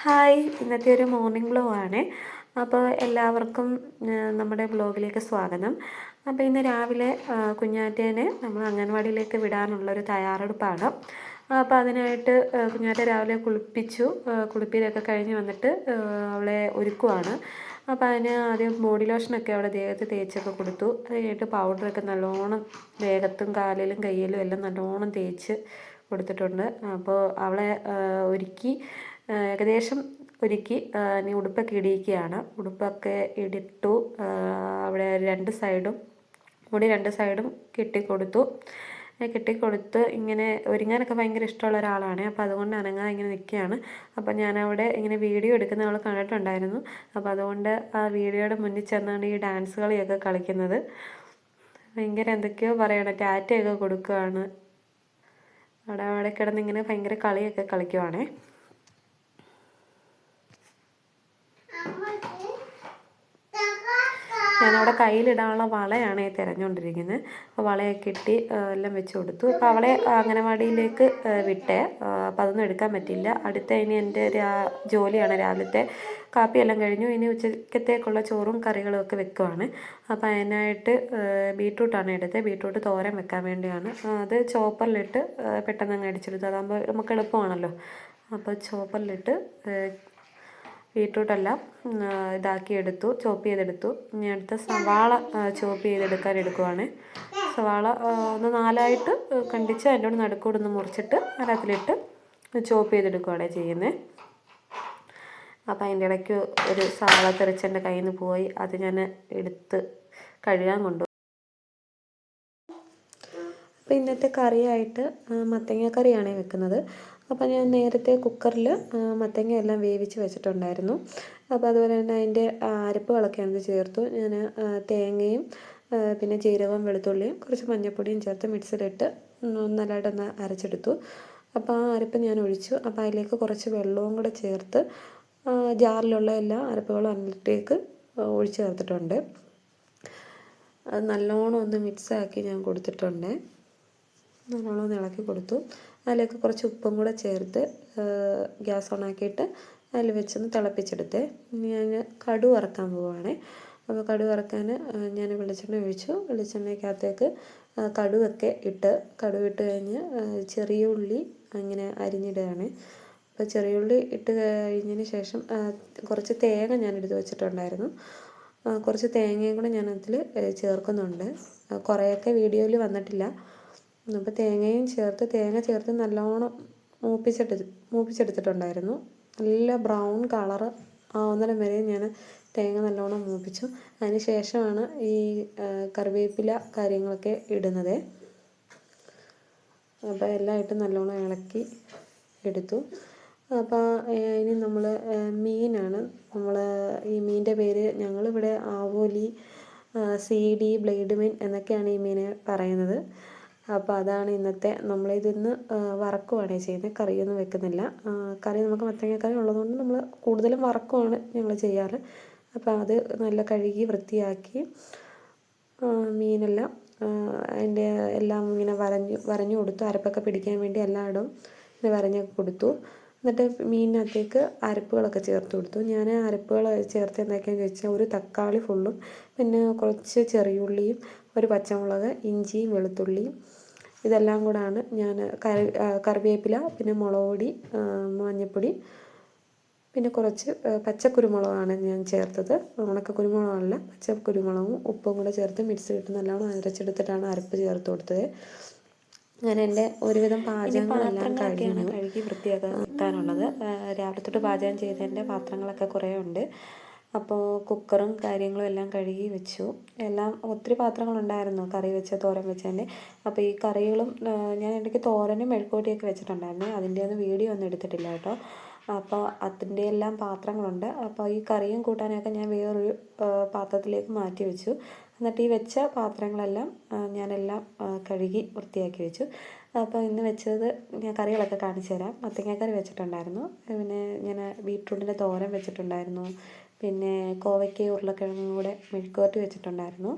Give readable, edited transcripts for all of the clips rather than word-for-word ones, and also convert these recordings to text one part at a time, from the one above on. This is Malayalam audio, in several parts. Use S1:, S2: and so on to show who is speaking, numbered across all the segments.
S1: ഹായ്, ഇന്നത്തെ ഒരു മോർണിംഗ് വ്ലോഗ് ആണ്. അപ്പോൾ എല്ലാവർക്കും നമ്മുടെ ബ്ലോഗിലേക്ക് സ്വാഗതം. അപ്പോൾ ഇന്ന് രാവിലെ കുഞ്ഞാറ്റേനെ നമ്മൾ അംഗൻവാടിയിലേക്ക് വിടാനുള്ളൊരു തയ്യാറെടുപ്പാണ്. അപ്പോൾ അതിനായിട്ട് കുഞ്ഞാറ്റെ രാവിലെ കുളിപ്പിച്ചു. കുളിപ്പിലൊക്കെ കഴിഞ്ഞ് വന്നിട്ട് അവളെ ഒരുക്കുവാണ്. അപ്പോൾ അതിന് ആദ്യം ബോഡി ലോഷനൊക്കെ അവളെ ദേഹത്ത് തേച്ചൊക്കെ കൊടുത്തു. അത് കഴിഞ്ഞിട്ട് പൗഡറൊക്കെ നല്ലോണം ദേഹത്തും കാലിലും കയ്യിലും എല്ലാം നല്ലോണം തേച്ച് കൊടുത്തിട്ടുണ്ട്. അപ്പോൾ അവളെ ഒരുക്കി ഏകദേശം ഒരുക്കി ഇനി ഉടുപ്പൊക്കെ ഇടിയിക്കുകയാണ്. ഉടുപ്പൊക്കെ ഇടിട്ടു. അവിടെ രണ്ട് സൈഡും കെട്ടിക്കൊടുത്ത് ഇങ്ങനെ ഒരുങ്ങാനൊക്കെ ഭയങ്കര ഇഷ്ടമുള്ള ഒരാളാണ്. അപ്പോൾ അതുകൊണ്ട് അനങ്ങാതെ ഇങ്ങനെ നിൽക്കുകയാണ്. അപ്പോൾ ഞാനവിടെ ഇങ്ങനെ വീഡിയോ എടുക്കുന്ന അവൾ കണ്ടിട്ടുണ്ടായിരുന്നു. അപ്പോൾ അതുകൊണ്ട് ആ വീഡിയോയുടെ മുന്നിൽ ചെന്നാണ് ഈ ഡാൻസ് കളിയൊക്കെ കളിക്കുന്നത്. ഭയങ്കര എന്തൊക്കെയോ പറയണം, ടാറ്റയൊക്കെ കൊടുക്കുകയാണ്. അവിടെ കിടന്ന് ഇങ്ങനെ ഭയങ്കര കളിയൊക്കെ കളിക്കുവാണേ. ഞാനവിടെ കയ്യിലിടാനുള്ള വളയാണ് തിരഞ്ഞുകൊണ്ടിരിക്കുന്നത്. അപ്പോൾ വളയൊക്കെ ഇട്ടി എല്ലാം വെച്ച് കൊടുത്തു. അപ്പോൾ അവളെ അംഗനവാടിയിലേക്ക് വിട്ടേ. അപ്പോൾ അതൊന്നും എടുക്കാൻ പറ്റില്ല. അടുത്ത ഇനി എൻ്റെ ജോലിയാണ്. രാവിലത്തെ കാപ്പിയെല്ലാം കഴിഞ്ഞു. ഇനി ഉച്ചക്കത്തേക്കുള്ള ചോറും കറികളും ഒക്കെ വെക്കുവാണ്. അപ്പോൾ അതിനായിട്ട് ബീട്രൂട്ടാണ് എടുത്തത്. ബീട്രൂട്ട് തോരൻ വെക്കാൻ വേണ്ടിയാണ്. അത് ചോപ്പറിലിട്ട് പെട്ടെന്ന് അങ്ങ് അടിച്ചെടുത്തു. അതാകുമ്പോൾ നമുക്ക് എളുപ്പമാണല്ലോ. അപ്പോൾ ചോപ്പറിലിട്ട് ബീട്രൂട്ടെല്ലാം ചോപ്പ് ചെയ്തെടുത്തു. ഇനി അടുത്ത സവാള ചോപ്പ് ചെയ്തെടുക്കാൻ എടുക്കുവാണ്. സവാള ഒന്ന് നാലായിട്ട് കണ്ടിച്ച് അതിൻ്റെ നടുക്കൂടെ ഒന്ന് മുറിച്ചിട്ട് അതിനകത്തിലിട്ട് ചോപ്പ് ചെയ്തെടുക്കുകയാണ് ചെയ്യുന്നത്. അപ്പോൾ അതിൻ്റെ ഇടയ്ക്ക് ഒരു സവാള തെറിച്ചെൻ്റെ കയ്യിൽ നിന്ന് പോയി. അത് ഞാൻ എടുത്ത് കഴുകാൻ കൊണ്ടുപോയി. അപ്പോൾ ഇന്നത്തെ കറിയായിട്ട് മത്തങ്ങ കറിയാണ് വെക്കുന്നത്. അപ്പോൾ ഞാൻ നേരത്തെ കുക്കറിൽ മത്തങ്ങ എല്ലാം വേവിച്ച് വെച്ചിട്ടുണ്ടായിരുന്നു. അപ്പോൾ അതുപോലെ തന്നെ അതിൻ്റെ അരപ്പുകളൊക്കെ അതിന് ചേർത്തു. ഞാൻ തേങ്ങയും പിന്നെ ജീരകവും വെളുത്തുള്ളിയും കുറച്ച് മഞ്ഞൾപ്പൊടിയും ചേർത്ത് മിക്സിയിലിട്ട് നല്ലതായിട്ടൊന്ന് അരച്ചെടുത്തു. അപ്പോൾ ആ അരപ്പ് ഞാൻ ഒഴിച്ചു. അപ്പോൾ അതിലേക്ക് കുറച്ച് വെള്ളവും കൂടെ ചേർത്ത് ജാറിലുള്ള എല്ലാ അരപ്പുകളും അതിലേക്ക് ഒഴിച്ച് ചേർത്തിട്ടുണ്ട്. അത് നല്ലോണം ഒന്ന് മിക്സാക്കി ഞാൻ കൊടുത്തിട്ടുണ്ട്. നല്ലോണം ഒന്ന് ഇളക്കി കൊടുത്തു. അതിലേക്ക് കുറച്ച് ഉപ്പും കൂടെ ചേർത്ത് ഗ്യാസ് ഓണാക്കിയിട്ട് അതിൽ വെച്ചൊന്ന് തിളപ്പിച്ചെടുത്ത് ഞാൻ കടുക് വറക്കാൻ പോവുകയാണ്. അപ്പോൾ കടുക് വറക്കാൻ ഞാൻ വെളിച്ചെണ്ണ ഒഴിച്ചു. വെളിച്ചെണ്ണയ്ക്കകത്തേക്ക് കടുകൊക്കെ ഇട്ട് കഴിഞ്ഞ് ചെറിയ ഉള്ളി ഇങ്ങനെ അരിഞ്ഞിടുകയാണ്. അപ്പോൾ ചെറിയ ഉള്ളി ഇട്ട് കഴിഞ്ഞതിന് ശേഷം കുറച്ച് തേങ്ങ ഞാൻ എടുത്ത് വെച്ചിട്ടുണ്ടായിരുന്നു. കുറച്ച് തേങ്ങയും കൂടെ ഞാൻ അതിൽ ചേർക്കുന്നുണ്ട്. കുറേയൊക്കെ വീഡിയോയിൽ വന്നിട്ടില്ല. അപ്പോൾ തേങ്ങ ചേർത്ത് നല്ലോണം മൂപ്പിച്ചെടുത്തിട്ടുണ്ടായിരുന്നു. നല്ല ബ്രൗൺ കളറ് ആവുന്നിടം വരെ ഞാൻ തേങ്ങ നല്ലോണം മൂപ്പിച്ചു. അതിന് ശേഷമാണ് ഈ കറിവേപ്പില കാര്യങ്ങളൊക്കെ ഇടുന്നത്. അപ്പോൾ എല്ലാം ഇട്ട് നല്ലോണം ഇളക്കി എടുത്തു. അപ്പോൾ ഇനി നമ്മൾ മീനാണ്. ഈ മീനിൻ്റെ പേര് ഞങ്ങളിവിടെ ആവോലി, സീഡി, ബ്ലേഡ് മീൻ എന്നൊക്കെയാണ് ഈ മീനെ പറയുന്നത്. അപ്പോൾ അതാണ് ഇന്നത്തെ നമ്മളിതിന്ന് വറക്കുവാണ് ചെയ്യുന്നത്. കറിയൊന്നും വെക്കുന്നില്ല. കറി നമുക്ക് മത്തങ്ങ കറി ഉള്ളതുകൊണ്ട് നമ്മൾ കൂടുതലും വറക്കുവാണ് ഞങ്ങൾ ചെയ്യാറ്. അപ്പോൾ അത് നല്ല കഴുകി വൃത്തിയാക്കി മീനെല്ലാം അതിൻ്റെ എല്ലാം ഇങ്ങനെ വരഞ്ഞു കൊടുത്തു. അരപ്പൊക്കെ പിടിക്കാൻ വേണ്ടി എല്ലായിടവും ഇത് വരഞ്ഞൊക്കെ കൊടുത്തു. എന്നിട്ട് മീനിനകത്തേക്ക് അരപ്പുകളൊക്കെ ചേർത്ത് കൊടുത്തു. ഞാൻ അരപ്പുകൾ ചേർത്ത് എന്തൊക്കെയാണെന്ന് ചോദിച്ചാൽ ഒരു തക്കാളി ഫുള്ളും പിന്നെ കുറച്ച് ചെറിയുള്ളിയും ഒരു പച്ചമുളക്, ഇഞ്ചിയും വെളുത്തുള്ളിയും ഇതെല്ലാം കൂടാണ് ഞാൻ കറിവേപ്പില, പിന്നെ മുളക് പൊടി, മഞ്ഞൾപ്പൊടി, പിന്നെ കുറച്ച് പച്ചക്കുരുമുളകാണ് ഞാൻ ചേർത്തത്. ഉണക്ക കുരുമുളകല്ല, പച്ചക്കുരുമുളകും ഉപ്പും കൂടെ ചേർത്ത് മിക്സിയിലിട്ട് നല്ലോണം അരച്ചെടുത്തിട്ടാണ് അരപ്പ് ചേർത്ത് കൊടുത്തത്. അങ്ങനെ എൻ്റെ ഒരുവിധം പാചകങ്ങളെല്ലാം കഴുകി വൃത്തിയാക്കാനുള്ളത്. രാവിലെ തൊട്ട് പാചകം ചെയ്തതിൻ്റെ പാത്രങ്ങളൊക്കെ കുറേ ഉണ്ട്. അപ്പോൾ കുക്കറും കാര്യങ്ങളും എല്ലാം കഴുകി വെച്ചു. എല്ലാം ഒത്തിരി പാത്രങ്ങളുണ്ടായിരുന്നു കറി വെച്ച തോരൻ വെച്ചതിൻ്റെ. അപ്പോൾ ഈ കറികളും ഞാൻ ഇടയ്ക്ക് തോരനും മെഴുക്കുവരട്ടിയൊക്കെ വെച്ചിട്ടുണ്ടായിരുന്നു. അതിൻ്റെ ഒന്നും വീഡിയോ ഒന്നും എടുത്തിട്ടില്ല കേട്ടോ. അപ്പോൾ അതിൻ്റെ എല്ലാം പാത്രങ്ങളുണ്ട്. അപ്പോൾ ഈ കറിയും കൂട്ടാനൊക്കെ ഞാൻ വേറൊരു പാത്രത്തിലേക്ക് മാറ്റി വെച്ചു. എന്നിട്ട് ഈ വെച്ച പാത്രങ്ങളെല്ലാം ഞാനെല്ലാം കഴുകി വൃത്തിയാക്കി വെച്ചു. അപ്പോൾ ഇന്ന് വെച്ചത് ഞാൻ കറികളൊക്കെ കാണിച്ചു തരാം. മത്തങ്ങക്കറി വെച്ചിട്ടുണ്ടായിരുന്നു. പിന്നെ ഞാൻ ബീട്രൂട്ടിൻ്റെ തോരൻ വെച്ചിട്ടുണ്ടായിരുന്നു. പിന്നെ കോവയ്ക്ക ഉരുളക്കിഴങ്ങും കൂടെ മെഴുക്കുവരട്ടി വെച്ചിട്ടുണ്ടായിരുന്നു.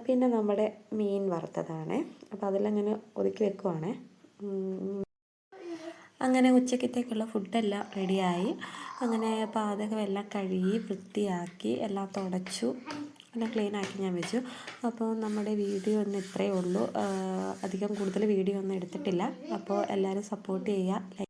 S1: പിന്നെ നമ്മുടെ മീൻ വറുത്തതാണ്. അപ്പോൾ അതെല്ലാം ഞാൻ ഒതുക്കി വെക്കുവാണ്. അങ്ങനെ ഉച്ചക്കത്തേക്കുള്ള ഫുഡെല്ലാം റെഡിയായി. അങ്ങനെ പാചകമെല്ലാം കഴുകി വൃത്തിയാക്കി എല്ലാം തുടച്ചു എല്ലാം ക്ലീനാക്കി ഞാൻ വെച്ചു. അപ്പോൾ നമ്മുടെ വീഡിയോ ഒന്ന് ഇത്രയേ ഉള്ളൂ. അധികം കൂടുതൽ വീഡിയോ ഒന്നും എടുത്തിട്ടില്ല. അപ്പോൾ എല്ലാവരും സപ്പോർട്ട് ചെയ്യുക.